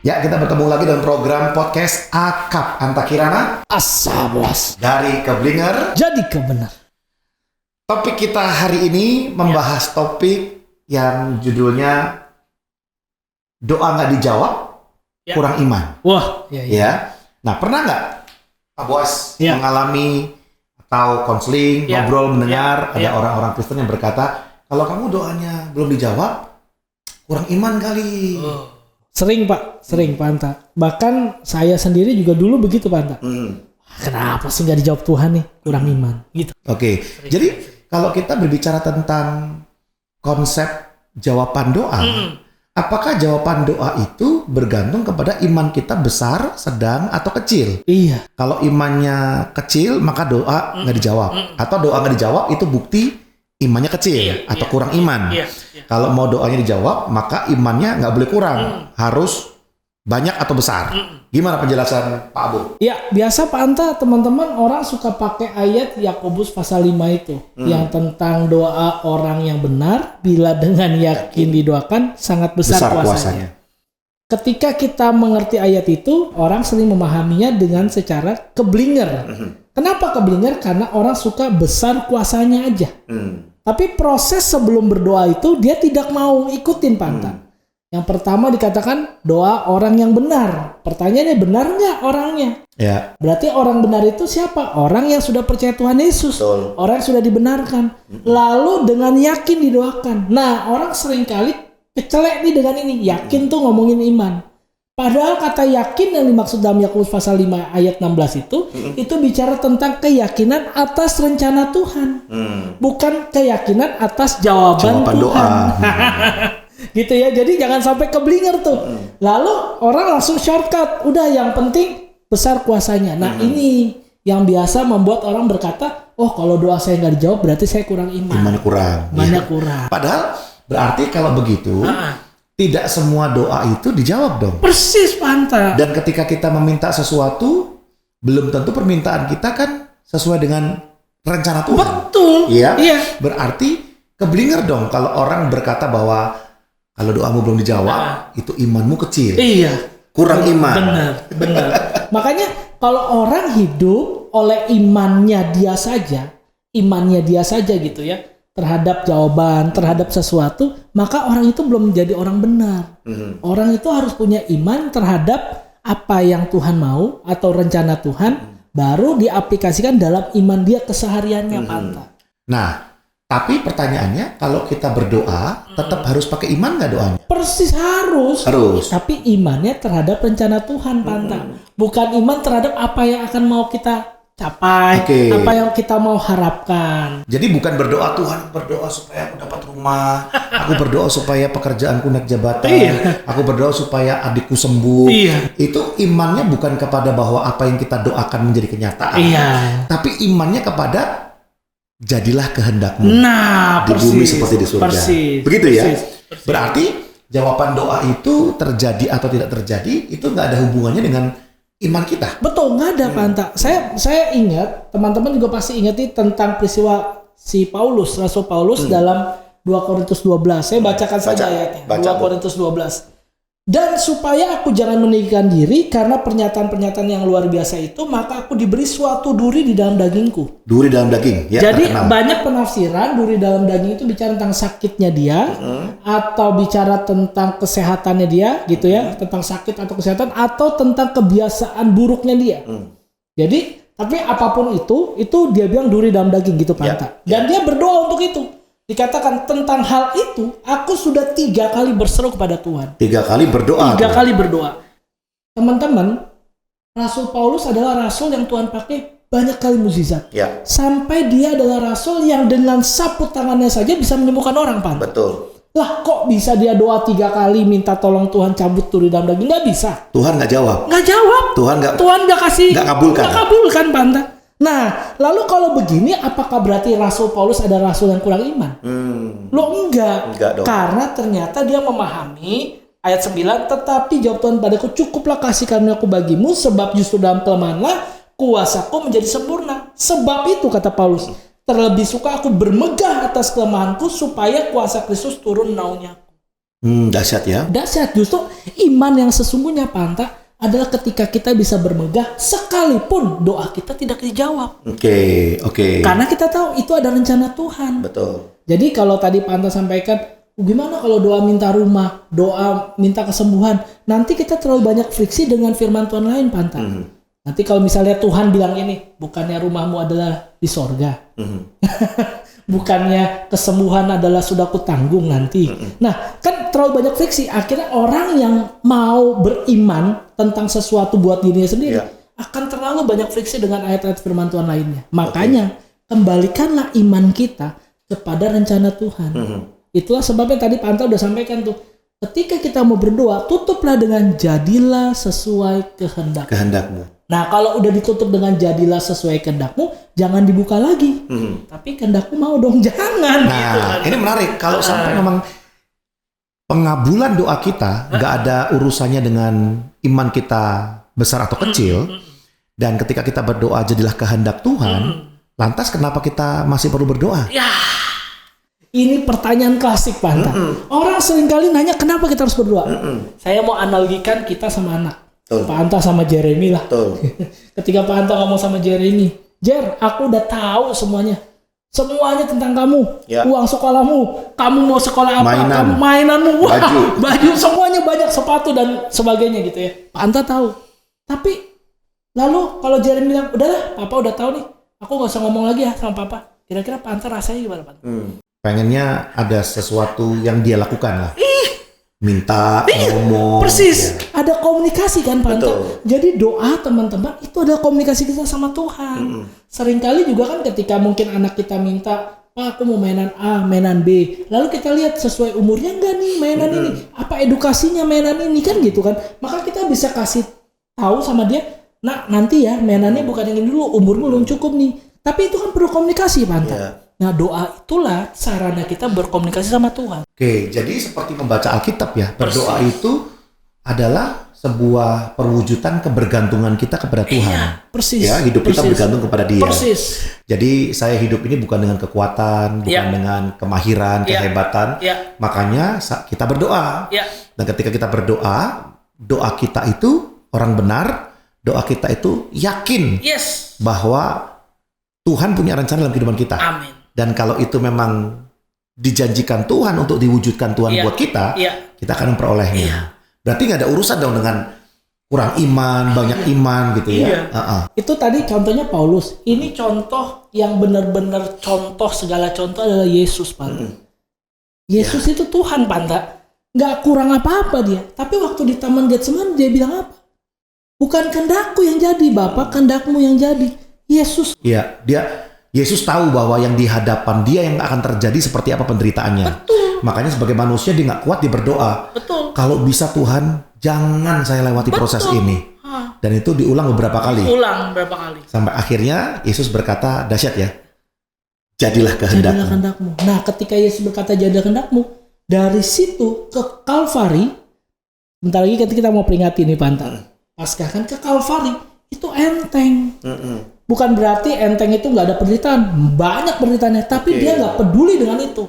Ya, kita bertemu lagi dalam program podcast Akap Antakirana Asablas dari Keblinger jadi kebenar. Topik kita hari ini membahas topik yang judulnya doa nggak dijawab, kurang iman. Wah, Ya. Nah, pernah nggak Pak Boas mengalami atau konseling, ngobrol, mendengar ada orang-orang Kristen yang berkata, kalau kamu doanya belum dijawab, kurang iman kali. Sering Pak Anta. Bahkan saya sendiri juga dulu begitu Pak Anta. Kenapa sih nggak dijawab Tuhan nih? Kurang iman. Gitu. Oke. Jadi kalau kita berbicara tentang konsep jawaban doa, apakah jawaban doa itu bergantung kepada iman kita besar, sedang, atau kecil? Iya. Kalau imannya kecil, maka doa nggak dijawab. Atau doa nggak dijawab itu bukti imannya kecil atau kurang iman. Kalau mau doanya dijawab, maka imannya nggak boleh kurang, harus banyak atau besar. Gimana penjelasan Pak Abu? Ya, biasa Pak Anta, teman-teman orang suka pakai ayat Yakobus pasal 5 itu yang tentang doa orang yang benar bila dengan yakin didoakan sangat besar kuasanya. Ketika kita mengerti ayat itu, orang sering memahaminya dengan secara keblinger. Kenapa keblinger? Karena orang suka besar kuasanya aja. Tapi proses sebelum berdoa itu dia tidak mau ikutin Pak Anta. Yang pertama dikatakan doa orang yang benar. Pertanyaannya, benar nggak orangnya? Ya. Berarti orang benar itu siapa? Orang yang sudah percaya Tuhan Yesus. Betul. Orang yang sudah dibenarkan. Lalu dengan yakin didoakan. Nah, orang seringkali kecelek nih dengan ini. Yakin tuh ngomongin iman. Padahal kata yakin yang dimaksud dalam Yakobus pasal 5 ayat 16 itu bicara tentang keyakinan atas rencana Tuhan. Bukan keyakinan atas jawaban Tuhan. Doa. Gitu ya, jadi jangan sampai keblinger tuh. Lalu orang langsung shortcut. Udah, yang penting besar kuasanya. Nah ini yang biasa membuat orang berkata, oh kalau doa saya nggak dijawab berarti saya kurang iman. Imannya kurang. Imannya kurang. Padahal berarti kalau begitu, tidak semua doa itu dijawab dong. Persis Pak Anta. Dan ketika kita meminta sesuatu, belum tentu permintaan kita kan sesuai dengan rencana Tuhan. Betul. Iya. Berarti keblinger dong kalau orang berkata bahwa kalau doamu belum dijawab, itu imanmu kecil. Iya. Kurang iman. Benar. Makanya kalau orang hidup oleh imannya dia saja gitu ya, terhadap jawaban, terhadap sesuatu, maka orang itu belum menjadi orang benar. Orang itu harus punya iman terhadap apa yang Tuhan mau atau rencana Tuhan, baru diaplikasikan dalam iman dia kesehariannya, Pak Anta. Nah, tapi pertanyaannya, kalau kita berdoa, tetap harus pakai iman nggak doanya? Persis harus. Tapi imannya terhadap rencana Tuhan, Pak Anta. Bukan iman terhadap apa yang akan mau kita capai, apa yang kita mau harapkan. Jadi bukan berdoa, Tuhan berdoa supaya aku dapat rumah, aku berdoa supaya pekerjaanku naik jabatan, aku berdoa supaya adikku sembuh. Itu imannya bukan kepada bahwa apa yang kita doakan menjadi kenyataan, tapi imannya kepada jadilah kehendakmu di bumi seperti di surga. Begitu ya? Berarti jawaban doa itu terjadi atau tidak terjadi itu nggak ada hubungannya dengan iman kita. Betul, nggak ada Pak Anta. Saya ingat, teman-teman juga pasti ingat tentang peristiwa si Paulus, Rasul Paulus dalam 2 Korintus 12. Saya bacakan saja ayatnya. 2 Korintus 12. Dan supaya aku jangan meninggikan diri karena pernyataan-pernyataan yang luar biasa itu, maka aku diberi suatu duri di dalam dagingku. Duri dalam daging. Ya, jadi banyak penafsiran duri dalam daging itu bicara tentang sakitnya dia, atau bicara tentang kesehatannya dia, gitu ya, tentang sakit atau kesehatan, atau tentang kebiasaan buruknya dia. Jadi, tapi apapun itu dia bilang duri dalam daging gitu Pak Anta. Dan dia berdoa untuk itu. Dikatakan tentang hal itu, aku sudah 3 kali berseru kepada Tuhan. 3 kali berdoa. 3 kali berdoa. Teman-teman, Rasul Paulus adalah rasul yang Tuhan pakai banyak kali mukjizat. Sampai dia adalah rasul yang dengan sapu tangannya saja bisa menyembuhkan orang, Pak. Betul. Lah kok bisa dia doa 3 kali minta tolong Tuhan cabut duri dalam daging? Nggak bisa. Tuhan nggak jawab. Tuhan nggak kasih. Nggak kabulkan, Pak. Nah, lalu kalau begini, apakah berarti Rasul Paulus ada rasul yang kurang iman? Enggak dong. Karena ternyata dia memahami ayat 9, tetapi jawab Tuhan padaku, cukuplah kasih karunia-Ku bagimu, sebab justru dalam kelemahanlah kuasaku menjadi sempurna. Sebab itu, kata Paulus, terlebih suka aku bermegah atas kelemahanku, supaya kuasa Kristus turun naunnya. Dahsyat ya. Dahsyat. Justru iman yang sesungguhnya Panta adalah ketika kita bisa bermegah sekalipun doa kita tidak dijawab. Oke. Karena kita tahu itu ada rencana Tuhan. Betul. Jadi kalau tadi Panta sampaikan, gimana kalau doa minta rumah, doa minta kesembuhan, nanti kita terlalu banyak friksi dengan firman Tuhan lain, Panta. Nanti kalau misalnya Tuhan bilang ini, bukannya rumahmu adalah di sorga. Bukannya kesembuhan adalah sudah kutanggung nanti. Nah, kan terlalu banyak friksi. Akhirnya orang yang mau beriman tentang sesuatu buat dirinya sendiri akan terlalu banyak friksi dengan ayat-ayat firman Tuhan lainnya. Makanya kembalikanlah iman kita kepada rencana Tuhan. Itulah sebabnya tadi Pak Anta udah sampaikan tuh. Ketika kita mau berdoa, tutuplah dengan jadilah sesuai kehendakmu. Nah, kalau udah ditutup dengan jadilah sesuai kehendakmu, jangan dibuka lagi. Tapi kehendakmu mau dong, jangan. Nah, gitu. ini menarik. Kalau sampai memang pengabulan doa kita nggak ada urusannya dengan iman kita besar atau kecil, dan ketika kita berdoa jadilah kehendak Tuhan, lantas kenapa kita masih perlu berdoa? Ya, ini pertanyaan klasik, Pak Anta. Orang seringkali nanya kenapa kita harus berdoa. Saya mau analogikan kita sama anak. Pak Anta sama Jeremy lah. Ketika Pak Anta ngomong sama Jeremy, Jer, aku udah tahu semuanya tentang kamu, uang sekolahmu, kamu mau sekolah apa, kamu mainanmu, baju, semuanya banyak, sepatu dan sebagainya gitu ya. Pak Anta tahu. Tapi lalu kalau Jeremy bilang, udahlah, Papa udah tahu nih, aku gak usah ngomong lagi ya sama Papa. Kira-kira Pak Anta rasanya gimana, Pak? Pengennya ada sesuatu yang dia lakukan lah. Minta, ngomong. Persis. Ada komunikasi kan, Pak Anta. Jadi doa teman-teman itu adalah komunikasi kita sama Tuhan. Seringkali juga kan ketika mungkin anak kita minta, Pak aku mau mainan A, mainan B. Lalu kita lihat sesuai umurnya enggak nih mainan ini. Apa edukasinya mainan ini kan gitu kan. Maka kita bisa kasih tahu sama dia, nah nanti ya mainannya bukan yang ini dulu, umurmu belum cukup nih. Tapi itu kan perlu komunikasi, Pak Anta. Nah doa itulah sarana kita berkomunikasi sama Tuhan. Oke, jadi seperti membaca Alkitab ya, berdoa itu adalah sebuah perwujudan kebergantungan kita kepada Tuhan. Persis. Ya, hidup kita bergantung kepada Dia. Persis. Jadi saya hidup ini bukan dengan kekuatan, bukan dengan kemahiran, kehebatan. Makanya kita berdoa. Dan ketika kita berdoa, doa kita itu orang benar, doa kita itu yakin bahwa Tuhan punya rencana dalam kehidupan kita. Amin. Dan kalau itu memang dijanjikan Tuhan untuk diwujudkan Tuhan buat kita, kita akan memperolehnya. Berarti nggak ada urusan dong dengan kurang iman, banyak iman gitu ya. Itu tadi contohnya Paulus. Ini contoh yang benar-benar contoh, segala contoh adalah Yesus, Pak. Yesus itu Tuhan, Pak. Nggak kurang apa-apa dia. Tapi waktu di Taman Getsemani dia bilang apa? Bukan kehendakku yang jadi, Bapa, kehendakmu yang jadi. Yesus. Iya, Yesus tahu bahwa yang di hadapan dia yang akan terjadi seperti apa penderitaannya. Betul. Makanya sebagai manusia dia nggak kuat, dia berdoa. Betul. Kalau bisa Tuhan, jangan saya lewati proses ini. Dan itu diulang beberapa kali. Sampai akhirnya Yesus berkata, dahsyat ya, jadilah kehendakmu. Nah, ketika Yesus berkata jadilah kehendakmu, dari situ ke Kalvari, bentar lagi kita mau peringati nih, Pantan. Paskah kan ke Kalvari, itu enteng. Bukan berarti enteng itu nggak ada penderitaan, banyak penderitaannya, tapi dia nggak peduli dengan itu.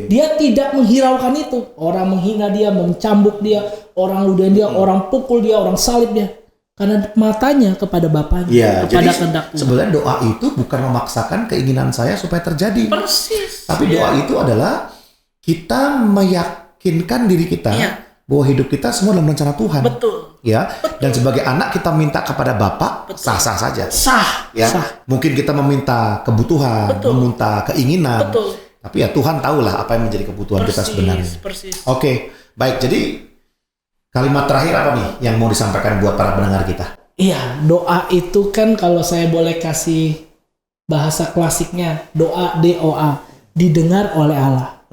Dia tidak menghiraukan itu. Orang menghina dia, mencambuk dia, orang ludahin dia, orang pukul dia, orang salib dia, karena matanya kepada Bapaknya, kepada kehendak Tuhan. Sebenarnya doa itu bukan memaksakan keinginan saya supaya terjadi. Persis. Tapi doa itu adalah kita meyakinkan diri kita bahwa hidup kita semua dalam rencana Tuhan. Betul. Ya, dan sebagai anak kita minta kepada Bapa, sah-sah saja. Sah. Mungkin kita meminta kebutuhan, meminta keinginan. Tapi ya Tuhan tahulah apa yang menjadi kebutuhan kita sebenarnya. Oke, baik. Jadi kalimat terakhir apa nih yang mau disampaikan buat para pendengar kita? Iya, doa itu kan kalau saya boleh kasih bahasa klasiknya, doa DOA, didengar oleh Allah.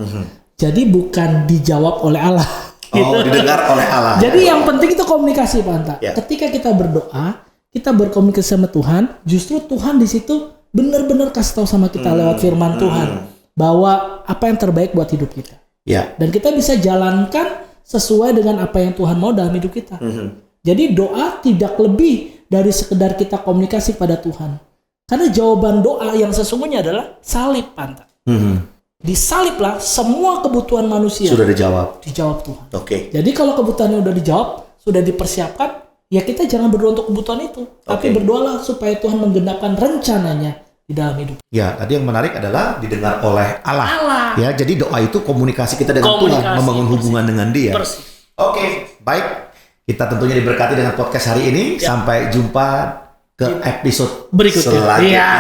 Jadi bukan dijawab oleh Allah. Didengar oleh Allah. Jadi yang penting itu komunikasi, Pak Anta. Ketika kita berdoa, kita berkomunikasi sama Tuhan, justru Tuhan di situ benar-benar kasih tahu sama kita lewat firman Tuhan bahwa apa yang terbaik buat hidup kita. Dan kita bisa jalankan sesuai dengan apa yang Tuhan mau dalam hidup kita. Jadi doa tidak lebih dari sekedar kita komunikasi pada Tuhan. Karena jawaban doa yang sesungguhnya adalah salib, Pak Anta. disaliblah semua kebutuhan manusia. Sudah dijawab. Dijawab Tuhan. Oke. Jadi kalau kebutuhannya udah dijawab, sudah dipersiapkan, ya kita jangan berdoa untuk kebutuhan itu, tapi berdoalah supaya Tuhan menggenapkan rencananya di dalam hidup. Ya, tadi yang menarik adalah didengar oleh Allah. Ya, jadi doa itu komunikasi kita dengan Tuhan, membangun hubungan dengan Dia. Oke, baik. Kita tentunya diberkati dengan podcast hari ini. Sampai jumpa ke episode berikutnya. selanjutnya.